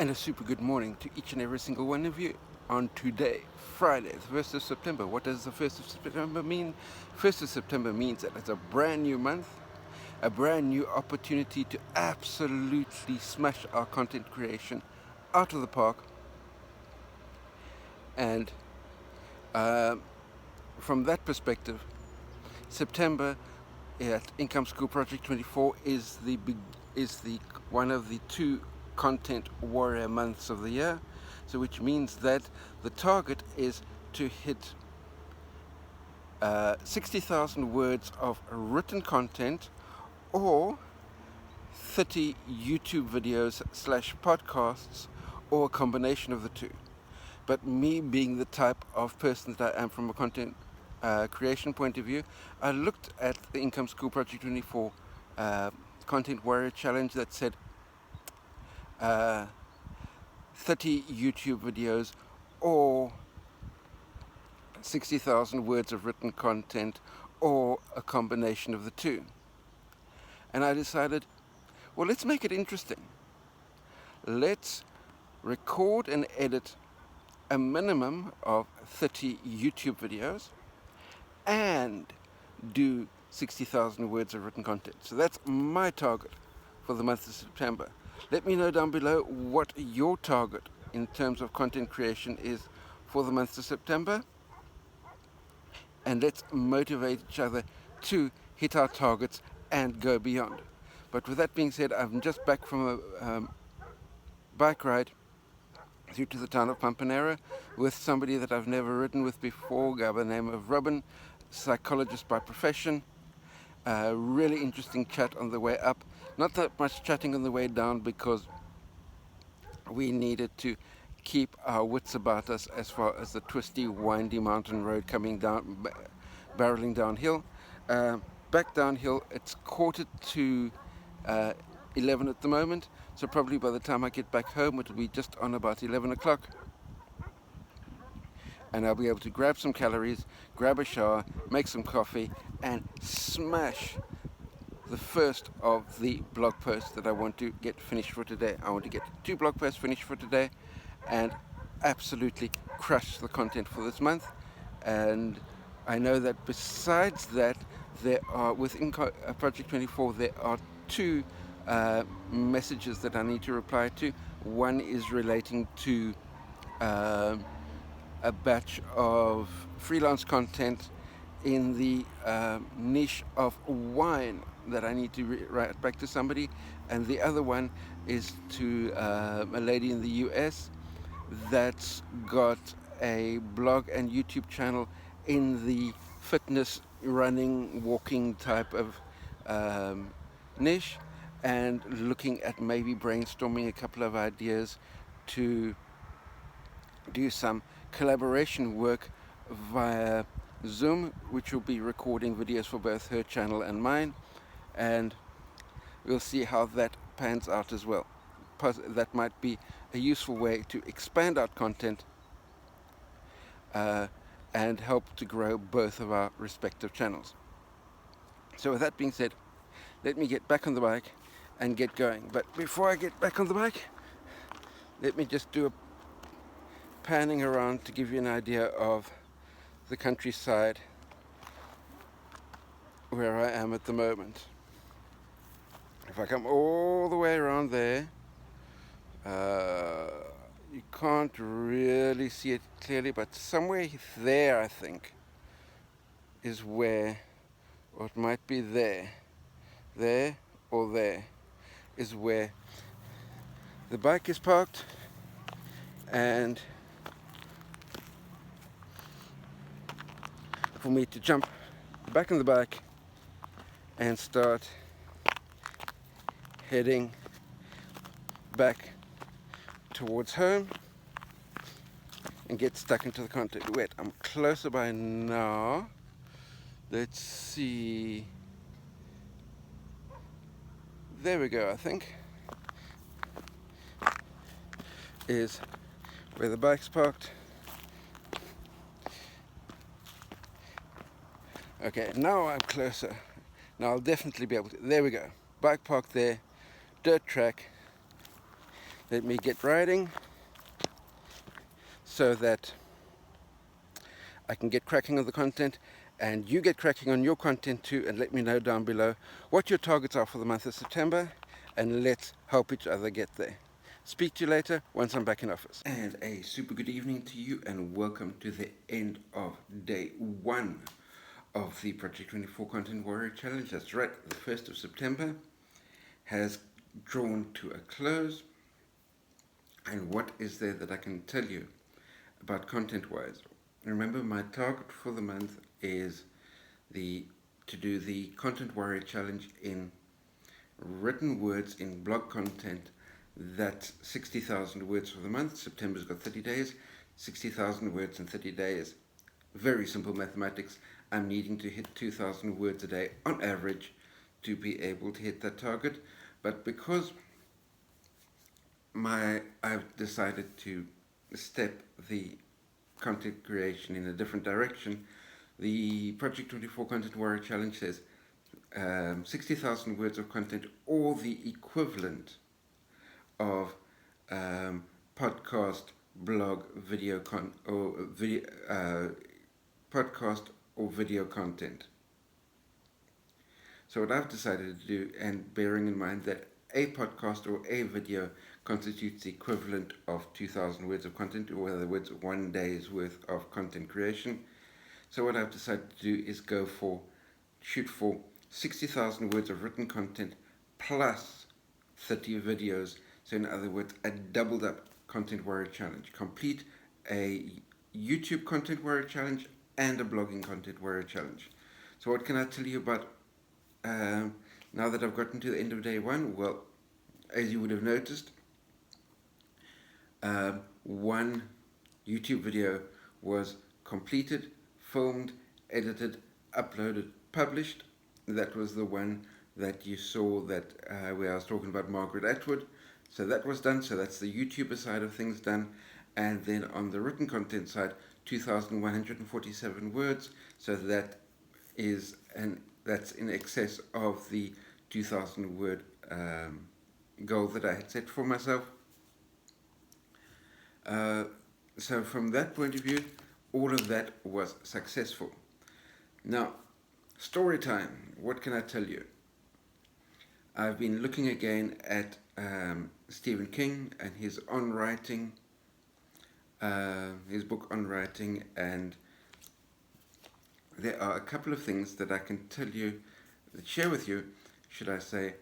And a super good morning to each and every single one of you on today, Friday, the 1st of September. What does the 1st of September mean? 1st of September means that it's a brand new month, a brand new opportunity to absolutely smash our content creation out of the park. And from that perspective, September at Income School Project 24 is the one of the two content warrior months of the year. So which means that the target is to hit 60,000 words of written content or 30 YouTube videos / podcasts, or a combination of the two. But me being the type of person that I am from a content creation point of view, I looked at the Income School Project 24 Content Warrior Challenge that said 30 YouTube videos or 60,000 words of written content or a combination of the two. And I decided, well, let's make it interesting. Let's record and edit a minimum of 30 YouTube videos and do 60,000 words of written content. So that's my target for the month of September. Let me know down below what your target in terms of content creation is for the month of September, and let's motivate each other to hit our targets and go beyond. But with that being said, I'm just back from a bike ride through to the town of Pampanera with somebody that I've never ridden with before, by the name of Robin, psychologist by profession. Really interesting chat on the way up. Not that much chatting on the way down because we needed to keep our wits about us as far as the twisty, windy mountain road coming down, barreling downhill. Back downhill, it's quarter to 11 at the moment, so probably by the time I get back home it'll be just on about 11 o'clock, and I'll be able to grab some calories, grab a shower, make some coffee, and smash the first of the blog posts that I want to get finished for today. I want to get 2 blog posts finished for today and absolutely crush the content for this month. And I know that besides that, there are within Project 24 there are 2 messages that I need to reply to. One is relating to a batch of freelance content in the niche of wine that I need to write back to somebody, and the other one is to a lady in the US that's got a blog and YouTube channel in the fitness, running, walking type of niche, and looking at maybe brainstorming a couple of ideas to do some collaboration work via Zoom, which will be recording videos for both her channel and mine, and we'll see how that pans out as well. That might be a useful way to expand our content and help to grow both of our respective channels. So with that being said, let me get back on the bike and get going. But before I get back on the bike, let me just do a panning around to give you an idea of the countryside where I am at the moment. If I come all the way around there, you can't really see it clearly, but somewhere there, I think, is where, or it might be there or there, is where the bike is parked, and for me to jump back on the bike and start heading back towards home and get stuck into the content. Wait, I'm closer by now. Let's see. There we go, I think. Is where the bike's parked. Okay, now I'm closer. Now I'll definitely be able to. There we go. Bike parked there. Dirt track. let me get writing so that I can get cracking on the content and you get cracking on your content too, and let me know down below what your targets are for the month of September, and let's help each other get there. Speak to you later once I'm back in office. And a super good evening to you, and welcome to the end of day 1 of the Project 24 Content Warrior Challenge. That's right, the 1st of September has drawn to a close. And what is there that I can tell you about content-wise? Remember, my target for the month is to do the Content Warrior Challenge in written words in blog content. That's 60,000 words for the month. September's got 30 days, 60,000 words in 30 days. Very simple mathematics. I'm needing to hit 2,000 words a day on average to be able to hit that target. But because I've decided to step the content creation in a different direction, the Project 24 Content Warrior Challenge says 60,000 words of content, or the equivalent of podcast, blog, podcast or video content. So what I've decided to do, and bearing in mind that a podcast or a video constitutes the equivalent of 2,000 words of content, or in other words, 1 day's worth of content creation. So what I've decided to do is shoot for 60,000 words of written content plus 30 videos. So in other words, a doubled up Content Warrior Challenge. Complete a YouTube Content Warrior Challenge and a blogging Content Warrior Challenge. So what can I tell you about now that I've gotten to the end of day 1? Well, as you would have noticed, one YouTube video was completed, filmed, edited, uploaded, published. That was the one that you saw where I was talking about Margaret Atwood. So that was done. So that's the YouTuber side of things done. And then on the written content side, 2,147 words. So that's in excess of the 2,000 word goal that I had set for myself. So from that point of view, all of that was successful. Now, story time. What can I tell you? I've been looking again at Stephen King and his On Writing, his book On Writing, and there are a couple of things that I can share with you, should I say,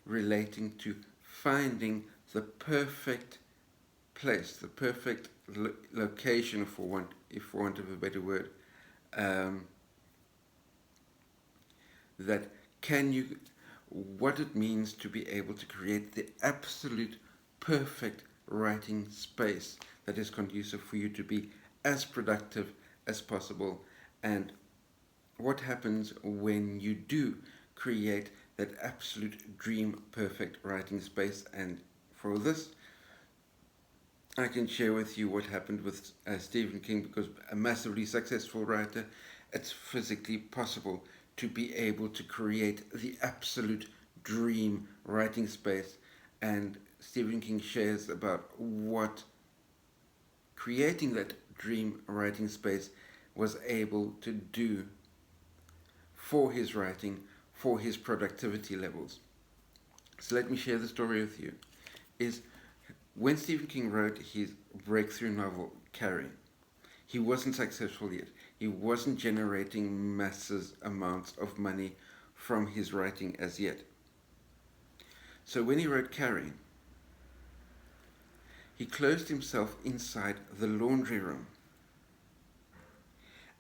relating to finding the perfect place, the perfect location, for want of a better word, what it means to be able to create the absolute perfect writing space that is conducive for you to be as productive as possible, and what happens when you do create that absolute dream perfect writing space. And for this, I can share with you what happened with Stephen King, because a massively successful writer, it's physically possible to be able to create the absolute dream writing space. And Stephen King shares about what creating that dream writing space was able to do for his writing, for his productivity levels. So let me share the story with you. When Stephen King wrote his breakthrough novel, Carrie, he wasn't successful yet. He wasn't generating massive amounts of money from his writing as yet. So when he wrote Carrie, he closed himself inside the laundry room,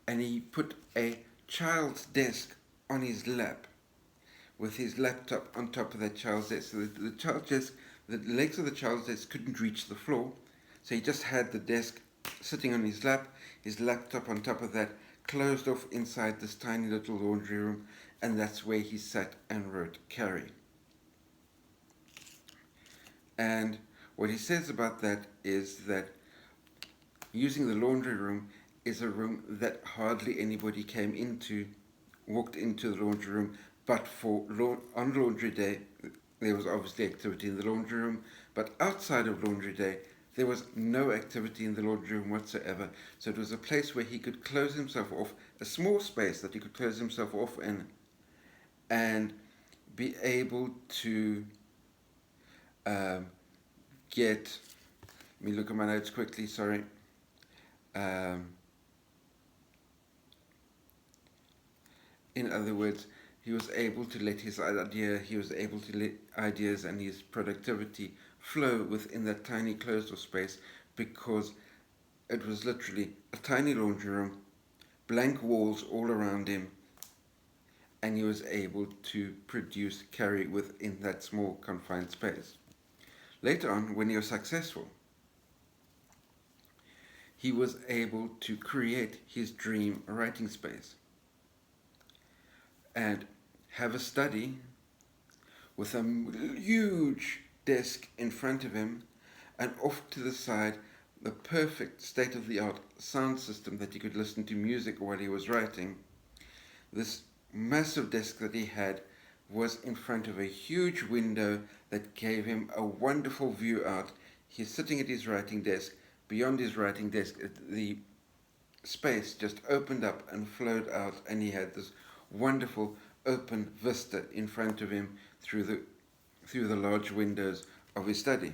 and he put a child's desk on his lap with his laptop on top of that child's desk. So the legs of the child's desk couldn't reach the floor, so he just had the desk sitting on his lap, his laptop on top of that, closed off inside this tiny little laundry room, and that's where he sat and wrote Carrie. And what he says about that is that using the laundry room is a room that hardly anybody walked into the laundry room, but on laundry day, there was obviously activity in the laundry room, but outside of laundry day, there was no activity in the laundry room whatsoever. So it was a place where he could close himself off, a small space that he could close himself off in, and be able to um, get. Let me look at my notes quickly. Sorry. Um, in other words, he was able to let his ideas and his productivity flow within that tiny closed off space, because it was literally a tiny laundry room, blank walls all around him, and he was able to carry within that small confined space. Later on, when he was successful, he was able to create his dream writing space and have a study with a huge desk in front of him, and off to the side the perfect state-of-the-art sound system that he could listen to music while he was writing. This massive desk that he had was in front of a huge window that gave him a wonderful view out. He's sitting at his writing desk. Beyond his writing desk, the space just opened up and flowed out, and he had this wonderful open vista in front of him through the large windows of his study.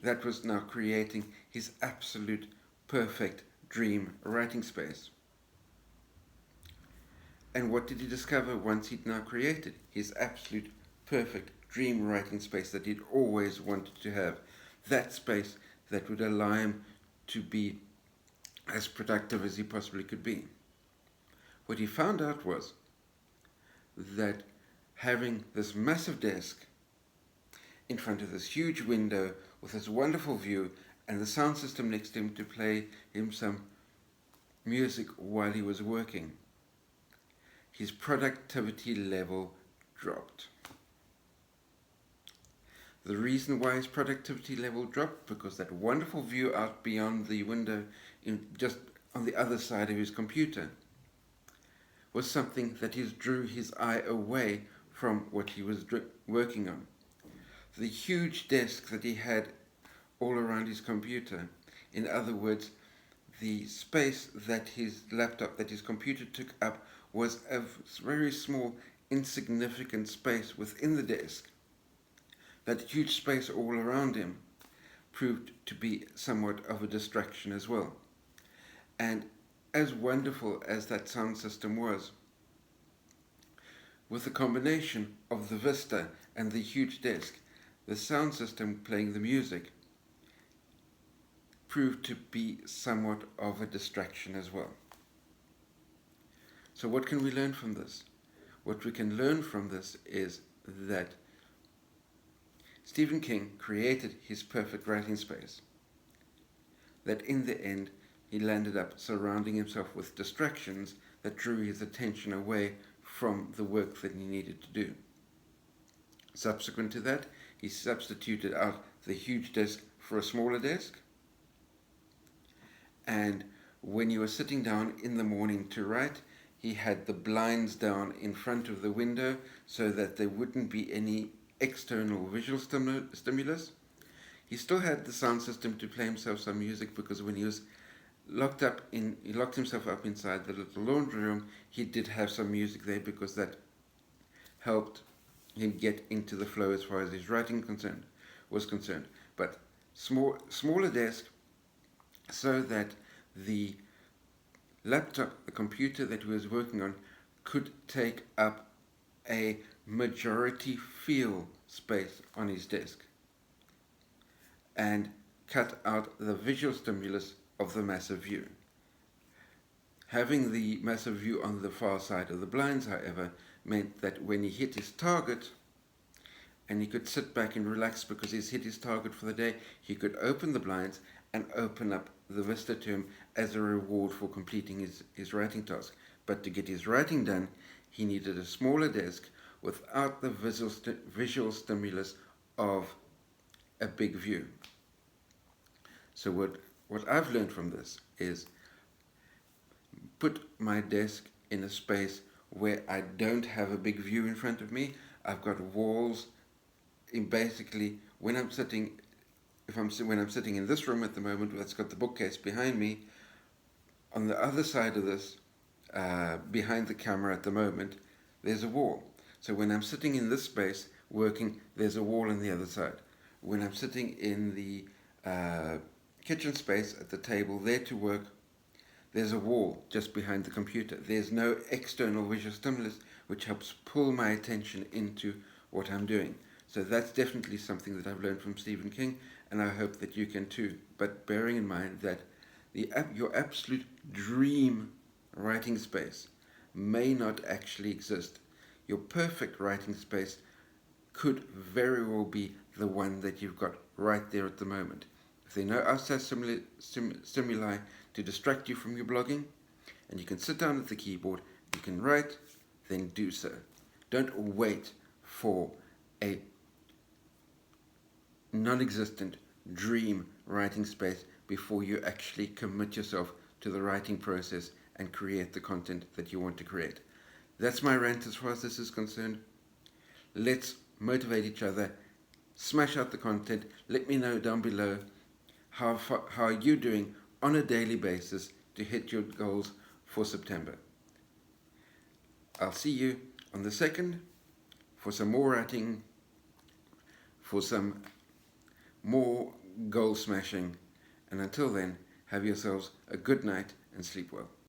That was now creating his absolute perfect dream writing space. And what did he discover once he'd now created his absolute perfect dream writing space that he'd always wanted to have? That space that would allow him to be as productive as he possibly could be. What he found out was that having this massive desk in front of this huge window with this wonderful view and the sound system next to him to play him some music while he was working, his productivity level dropped. The reason why his productivity level dropped, because that wonderful view out beyond the window, just on the other side of his computer, was something that drew his eye away from what he was working on. The huge desk that he had all around his computer, in other words, the space that his computer took up, was a very small, insignificant space within the desk. That huge space all around him proved to be somewhat of a distraction as well. And as wonderful as that sound system was, with the combination of the vista and the huge desk, the sound system playing the music proved to be somewhat of a distraction as well. So what can we learn from this? What we can learn from this is that Stephen King created his perfect writing space, that in the end he landed up surrounding himself with distractions that drew his attention away from the work that he needed to do. Subsequent to that, he substituted out the huge desk for a smaller desk, and when he was sitting down in the morning to write, he had the blinds down in front of the window so that there wouldn't be any external visual stimulus. He still had the sound system to play himself some music, because when he was he locked himself up inside the little laundry room, he did have some music there, because that helped him get into the flow as far as his writing was concerned. But smaller desk, so that the laptop, the computer that he was working on, could take up a majority feel space on his desk and cut out the visual stimulus of the massive view. Having the massive view on the far side of the blinds, however, meant that when he hit his target and he could sit back and relax because he's hit his target for the day, he could open the blinds and open up the vista to him as a reward for completing his writing task. But to get his writing done, he needed a smaller desk without the visual stimulus of a big view. So what I've learned from this is put my desk in a space where I don't have a big view in front of me. I've got walls in basically when I'm sitting when I'm sitting in this room at the moment that's got the bookcase behind me, on the other side of this, behind the camera at the moment, there's a wall. So when I'm sitting in this space working, there's a wall on the other side. When I'm sitting in the kitchen space at the table there to work, there's a wall just behind the computer. There's no external visual stimulus which helps pull my attention into what I'm doing. So that's definitely something that I've learned from Stephen King, and I hope that you can too. But bearing in mind that your absolute dream writing space may not actually exist. Your perfect writing space could very well be the one that you've got right there at the moment. If there are no outside stimuli to distract you from your blogging, and you can sit down at the keyboard, you can write, then do so. Don't wait for a non-existent dream writing space before you actually commit yourself to the writing process and create the content that you want to create. That's my rant as far as this is concerned. Let's motivate each other, smash out the content. Let me know down below how are you doing on a daily basis to hit your goals for September. I'll see you on the 2nd for some more writing, for some more goal smashing, and until then, have yourselves a good night and sleep well.